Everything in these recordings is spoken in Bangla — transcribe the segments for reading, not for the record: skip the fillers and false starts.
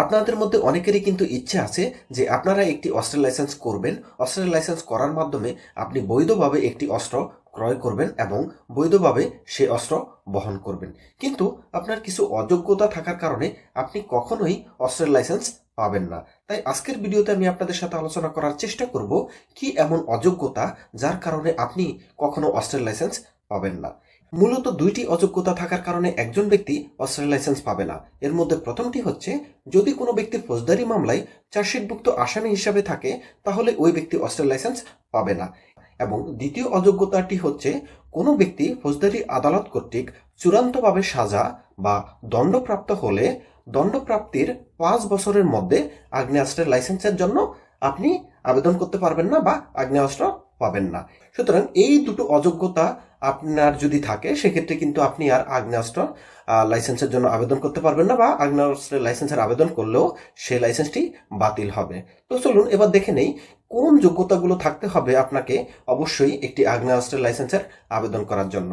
আপনাদের মধ্যে অনেকেরই কিন্তু ইচ্ছে আছে যে আপনারা একটি অস্ত্রের লাইসেন্স করবেন। অস্ত্রের লাইসেন্স করার মাধ্যমে আপনি বৈধভাবে একটি অস্ত্র ক্রয় করবেন এবং বৈধভাবে সেই অস্ত্র বহন করবেন। কিন্তু আপনার কিছু অযোগ্যতা থাকার কারণে আপনি কখনোই অস্ত্রের লাইসেন্স পাবেন না। তাই আজকের ভিডিওতে আমি আপনাদের সাথে আলোচনা করার চেষ্টা করব কি এমন অযোগ্যতা যার কারণে আপনি কখনো অস্ত্রের লাইসেন্স পাবেন না। মূলত দুইটি অযোগ্যতা থাকার কারণে একজন ব্যক্তি অস্ত্রের লাইসেন্স পাবে না। এর মধ্যে প্রথমটি হচ্ছে, যদি কোনো ব্যক্তি ফৌজদারি মামলায় চার্জশিটভুক্ত আসামি হিসাবে থাকে তাহলে ওই ব্যক্তি অস্ত্রের লাইসেন্স পাবে না। এবং দ্বিতীয় অযোগ্যতাটি হচ্ছে, কোনো ব্যক্তি ফৌজদারি আদালত কর্তৃক চূড়ান্তভাবে সাজা বা দণ্ডপ্রাপ্ত হলে দণ্ডপ্রাপ্তির 5 বছরের মধ্যে আগ্নেয়াস্ত্রের লাইসেন্সের জন্য আপনি আবেদন করতে পারবেন না বা আগ্নেয়াস্ত্র পাবেন না। সুতরাং এই দুটো অযোগ্যতা আপনার যদি থাকে সেক্ষেত্রে কিন্তু আপনি আর আগ্নেয়াস্ত্র লাইসেন্সের জন্য আবেদন করতে পারবেন না, বা আগ্নেয়াস্ত্রের লাইসেন্সের আবেদন করলেও সেই লাইসেন্সটি বাতিল হবে। তো চলুন এবার দেখে নেই কোন যোগ্যতাগুলো থাকতে হবে আপনাকে অবশ্যই একটি আগ্নেয়াস্ত্রের লাইসেন্সের আবেদন করার জন্য।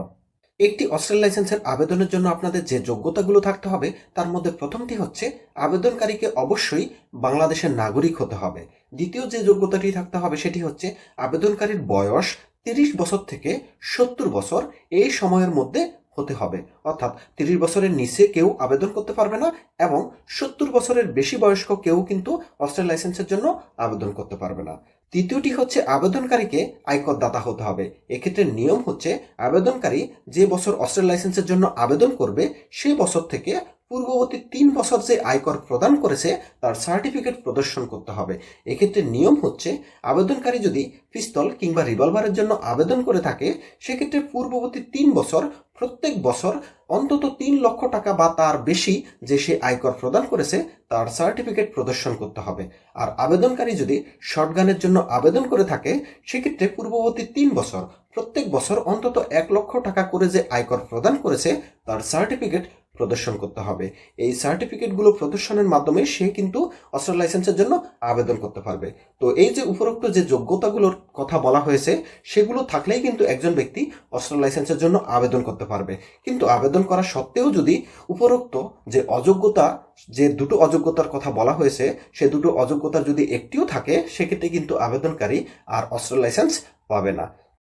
একটি অস্ত্রের লাইসেন্সের আবেদনের জন্য আপনাদের যে যোগ্যতাগুলো থাকতে হবে তার মধ্যে প্রথমটি হচ্ছে, আবেদনকারীকে অবশ্যই বাংলাদেশের নাগরিক হতে হবে। দ্বিতীয় যে যোগ্যতাটি থাকতে হবে সেটি হচ্ছে, আবেদনকারীর বয়স 30 বছর থেকে 70 বছর এই সময়ের মধ্যে হতে হবে। অর্থাৎ 30 বছরের নিচে কেউ আবেদন করতে পারবে না এবং 70 বছরের বেশি বয়স্ক কেউ কিন্তু অস্ত্রের লাইসেন্সের জন্য আবেদন করতে পারবে না। তৃতীয়টি হচ্ছে, আবেদনকারীকে আয়কর দাতা হতে হবে। এক্ষেত্রে নিয়ম হচ্ছে, আবেদনকারী যে বছর অস্ত্রের লাইসেন্সের জন্য আবেদন করবে সেই বছর থেকে পূর্ববর্তী 3 বছর যে আয়কর প্রদান করেছে তার সার্টিফিকেট প্রদর্শন করতে হবে। এক্ষেত্রে নিয়ম হচ্ছে, আবেদনকারী যদি পিস্তল কিংবা রিভলভারের জন্য আবেদন করে থাকে সেক্ষেত্রে পূর্ববর্তী 3 বছর প্রত্যেক বছর অন্তত 3 লক্ষ টাকা বা তার বেশি যে সে আয়কর প্রদান করেছে তার সার্টিফিকেট প্রদর্শন করতে হবে। আর আবেদনকারী যদি শটগানের জন্য আবেদন করে থাকে সেক্ষেত্রে পূর্ববর্তী 3 বছর প্রত্যেক বছর অন্তত 1 লক্ষ টাকা করে যে আয়কর প্রদান করেছে তার সার্টিফিকেট প্রদর্শন করতে হবে। এই সার্টিফিকেটগুলো প্রদর্শনের মাধ্যমে সে কিন্তু অস্ত্র লাইসেন্সের জন্য আবেদন করতে পারবে। তো এই যে উপরোক্ত যে যোগ্যতাগুলোর কথা বলা হয়েছে সেগুলো থাকলেই কিন্তু একজন ব্যক্তি অস্ত্র লাইসেন্সের জন্য আবেদন করতে পারবে। কিন্তু আবেদন করা সত্ত্বেও যদি উপরোক্ত যে অযোগ্যতা, যে দুটো অযোগ্যতার কথা বলা হয়েছে সে দুটো অযোগ্যতার যদি একটিও থাকে সেক্ষেত্রে কিন্তু আবেদনকারী আর অস্ত্র লাইসেন্স পাবে না।